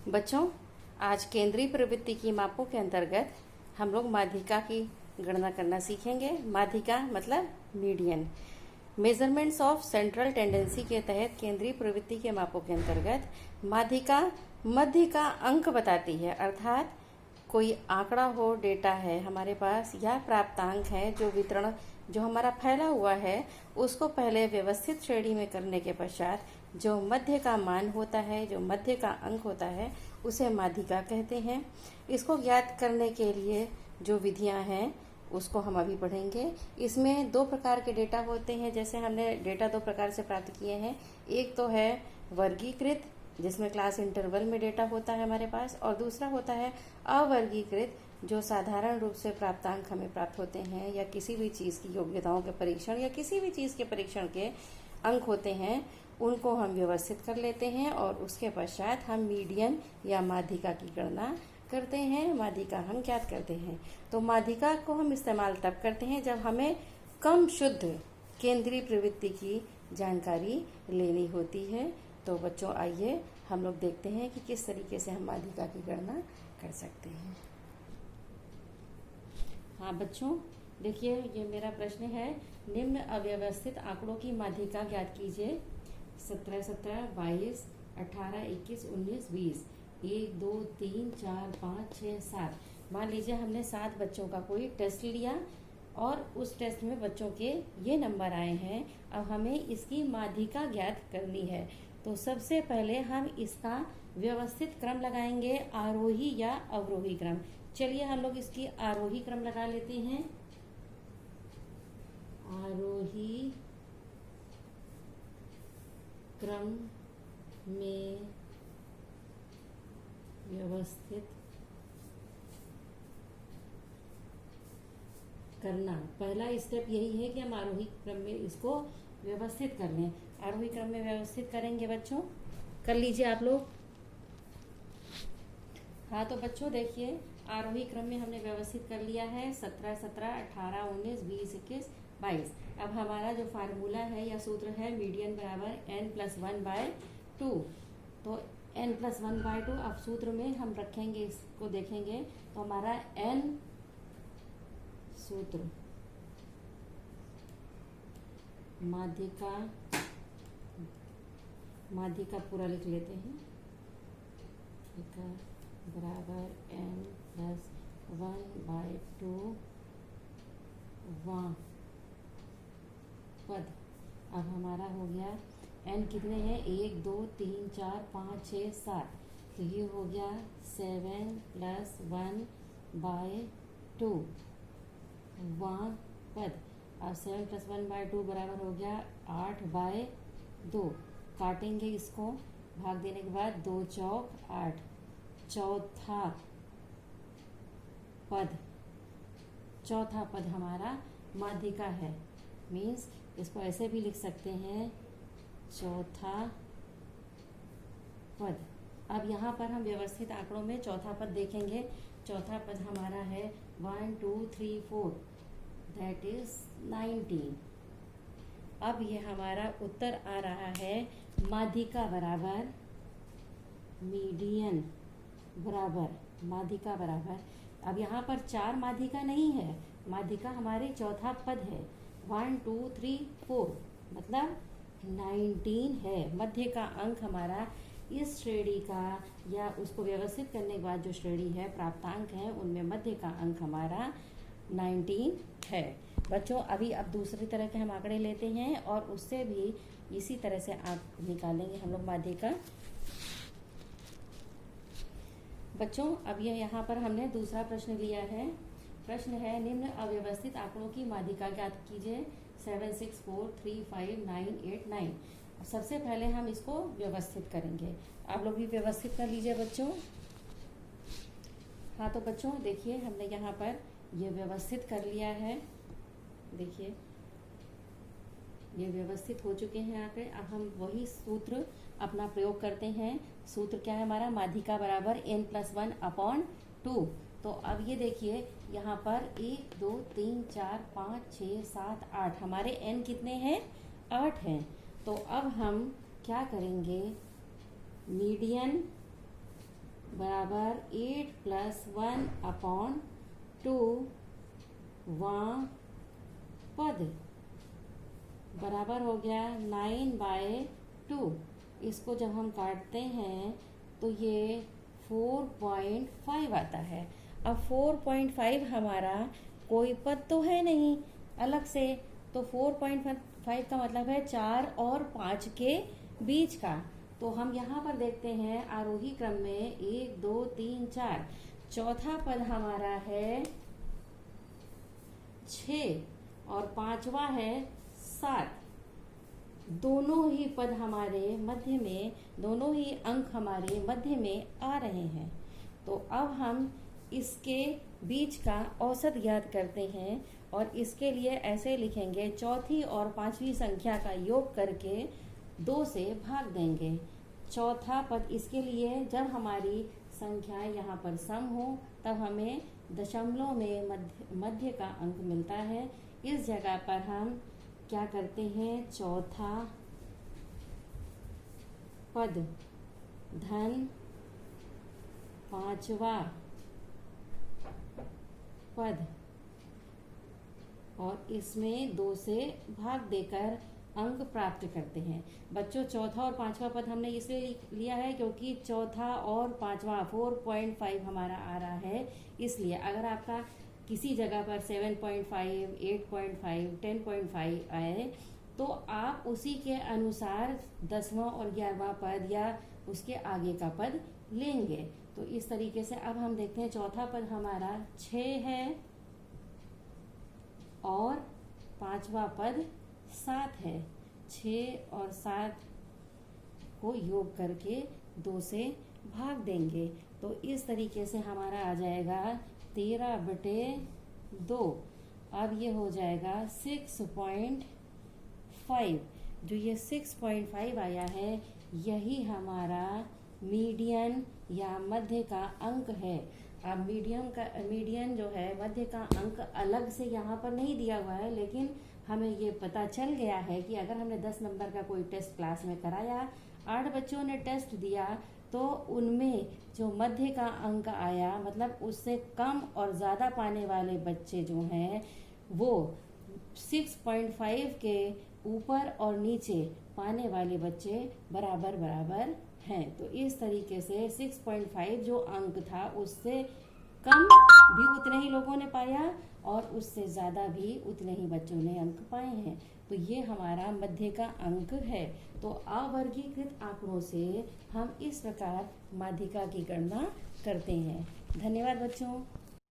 बच्चों, आज केंद्रीय प्रवृत्ति की मापों के अंतर्गत हम लोग माध्यिका की गणना करना सीखेंगे। माध्यिका मतलब median. Measurements of central tendency के तहत केंद्रीय प्रवृत्ति के मापों के अंतर्गत माध्यिका मध्य का अंक बताती है, अर्थात कोई आंकड़ा हो, डेटा है हमारे पास या प्राप्तांक है जो वितरण जो हमारा फैला हुआ है, उसको पहले व्यवस्थित श्रेणी में करने के पश्चात जो मध्य का मान होता है, जो मध्य का अंक होता है, उसे माध्यिका कहते हैं। इसको ज्ञात करने के लिए जो विधियां हैं उसको हम अभी पढ़ेंगे। इसमें दो प्रकार के डेटा होते हैं, जैसे हमने डेटा दो प्रकार से प्राप्त किए हैं। एक तो है वर्गीकृत, जिसमें क्लास इंटरवल में डेटा होता है हमारे पास, और दूसरा होता है अवर्गीकृत, जो साधारण रूप से प्राप्तांक हमें प्राप्त होते हैं या किसी भी चीज़ की योग्यताओं के परीक्षण या किसी भी चीज़ के परीक्षण के अंक होते हैं, उनको हम व्यवस्थित कर लेते हैं और उसके पश्चात हम मीडियन या माध्यिका की गणना करते हैं, माध्यिका हम ज्ञात करते हैं। तो माध्यिका को हम इस्तेमाल तब करते हैं जब हमें कम शुद्ध केंद्रीय प्रवृत्ति की जानकारी लेनी होती है। तो बच्चों, आइए हम लोग देखते हैं कि किस तरीके से हम माध्यिका की गणना कर सकते हैं। हाँ बच्चों, देखिए ये मेरा प्रश्न है, निम्न अव्यवस्थित आंकड़ों की माध्यिका ज्ञात कीजिए। 17, 17, 22, 18, 21, 19, 20, 1, 2, 3, 4, 5, 6, 7। मान लीजिए हमने 7 बच्चों का कोई टेस्ट लिया और उस टेस्ट में बच्चों के ये नंबर आए हैं। अब हमें इसकी माध्यिका ज्ञात करनी है। तो सबसे पहले हम इसका व्यवस्थित क्रम लगाएंगे, आरोही या अवरोही क्रम। चलिए हम लोग इसकी आरोही क्रम लगा लेते हैं। आरोही क्रम में व्यवस्थित करना, पहला स्टेप यही है कि हम आरोही क्रम में इसको व्यवस्थित कर लें। आरोही क्रम में व्यवस्थित करेंगे बच्चों, कर लीजिए आप लोग। हाँ तो बच्चों देखिए, आरोही क्रम में हमने व्यवस्थित कर लिया है। 17, 17, 18, 19, 20, 21, 22। अब हमारा जो फार्मूला है या सूत्र है, मीडियन बराबर n+1/2। तो n+1/2 अब सूत्र में हम रखेंगे, इसको देखेंगे तो हमारा n सूत्र माध्यिका पूरा लिख लेते हैं, बराबर n+1/2 वां पद। अब हमारा हो गया n कितने हैं, 1, 2, 3, 4, 5, 6, 7। तो ये हो गया 7+1/2 वां पद। अब 7+1/2 बराबर हो गया 8/2। काटेंगे इसको, भाग देने के बाद 2 चौक 8। चौथा पद हमारा माध्यिका है, मीन्स इसको ऐसे भी लिख सकते हैं, चौथा पद। अब यहाँ पर हम व्यवस्थित आंकड़ों में चौथा पद देखेंगे। चौथा पद हमारा है 1, 2, 3, 4, दैट इज 19। अब ये हमारा उत्तर आ रहा है माध्यिका बराबर मीडियन बराबर माध्यिका बराबर। अब यहाँ पर 4 माध्यिका नहीं है, माध्यिका हमारे चौथा पद है। 1, 2, 3, 4 मतलब 19 है। मध्य का अंक हमारा इस श्रेणी का या उसको व्यवस्थित करने के बाद जो श्रेणी है, प्राप्तांक है, उनमें मध्य का अंक हमारा 19 है। बच्चों अभी अब दूसरी तरह के हम आंकड़े लेते हैं और उससे भी इसी तरह से आप निकालेंगे हम लोग माध्यिका। बच्चों अब ये यहाँ पर हमने दूसरा प्रश्न लिया है। प्रश्न है, निम्न अव्यवस्थित आंकड़ों की माध्यिका ज्ञात कीजिए। 7, 6, 4, 3, 5, 9, 8, 9। सबसे पहले हम इसको व्यवस्थित करेंगे। आप लोग भी व्यवस्थित कर लीजिए बच्चों। हाँ तो बच्चों देखिए, हमने यहाँ पर ये व्यवस्थित कर लिया है। देखिए ये व्यवस्थित हो चुके हैं आंकड़े। अब हम वही सूत्र अपना प्रयोग करते हैं। सूत्र क्या है हमारा, माध्यिका बराबर n+1/2। तो अब ये देखिए यहाँ पर 1, 2, 3, 4, 5, 6, 7, 8 हमारे n कितने हैं, 8 हैं। तो अब हम क्या करेंगे, मीडियन बराबर 8 + 1/2 वां पद बराबर हो गया 9/2। इसको जब हम काटते हैं तो ये 4.5 आता है। अब 4.5 हमारा कोई पद तो है नहीं अलग से, तो 4.5 का मतलब है 4 और 5 के बीच का। तो हम यहाँ पर देखते हैं आरोही क्रम में 1 2 3 4, चौथा पद हमारा है 6 और पांचवा है 7। दोनों ही पद हमारे मध्य में, दोनों ही अंक हमारे मध्य में आ रहे हैं। तो अब हम इसके बीच का औसत ज्ञात करते हैं और इसके लिए ऐसे लिखेंगे, चौथी और पांचवी संख्या का योग करके 2 से भाग देंगे। चौथा पद इसके लिए जब हमारी संख्या यहाँ पर सम हो तब हमें दशमलव में मध्य का अंक मिलता है। इस जगह पर हम क्या करते हैं, चौथा पद धन पांचवा पद और इसमें 2 से भाग देकर अंक प्राप्त करते हैं। बच्चों चौथा और पांचवा पद हमने इसलिए लिया है क्योंकि चौथा और पांचवा 4.5 हमारा आ रहा है, इसलिए अगर आपका किसी जगह पर 7.5, 8.5, 10.5 आए तो आप उसी के अनुसार 10वां और 11वां पद या उसके आगे का पद लेंगे। तो इस तरीके से अब हम देखते हैं, चौथा पद हमारा 6 है और पांचवा पद 7 है। 6 और 7 को योग करके 2 से भाग देंगे। तो इस तरीके से हमारा आ जाएगा 13/2। अब ये हो जाएगा 6.5। जो ये 6.5 आया है यही हमारा मीडियन या मध्य का अंक है। अब मीडियन जो है मध्य का अंक अलग से यहाँ पर नहीं दिया हुआ है, लेकिन हमें ये पता चल गया है कि अगर हमने 10 नंबर का कोई टेस्ट क्लास में कराया, 8 बच्चों ने टेस्ट दिया, तो उनमें जो मध्य का अंक आया मतलब उससे कम और ज़्यादा पाने वाले बच्चे जो हैं वो 6.5 के ऊपर और नीचे पाने वाले बच्चे बराबर बराबर हैं। तो इस तरीके से 6.5 जो अंक था उससे कम भी उतने ही लोगों ने पाया और उससे ज़्यादा भी उतने ही बच्चों ने अंक पाए हैं। तो ये हमारा मध्य का अंक है। तो अवर्गीकृत आंकड़ों से हम इस प्रकार माध्यिका की गणना करते हैं। धन्यवाद बच्चों।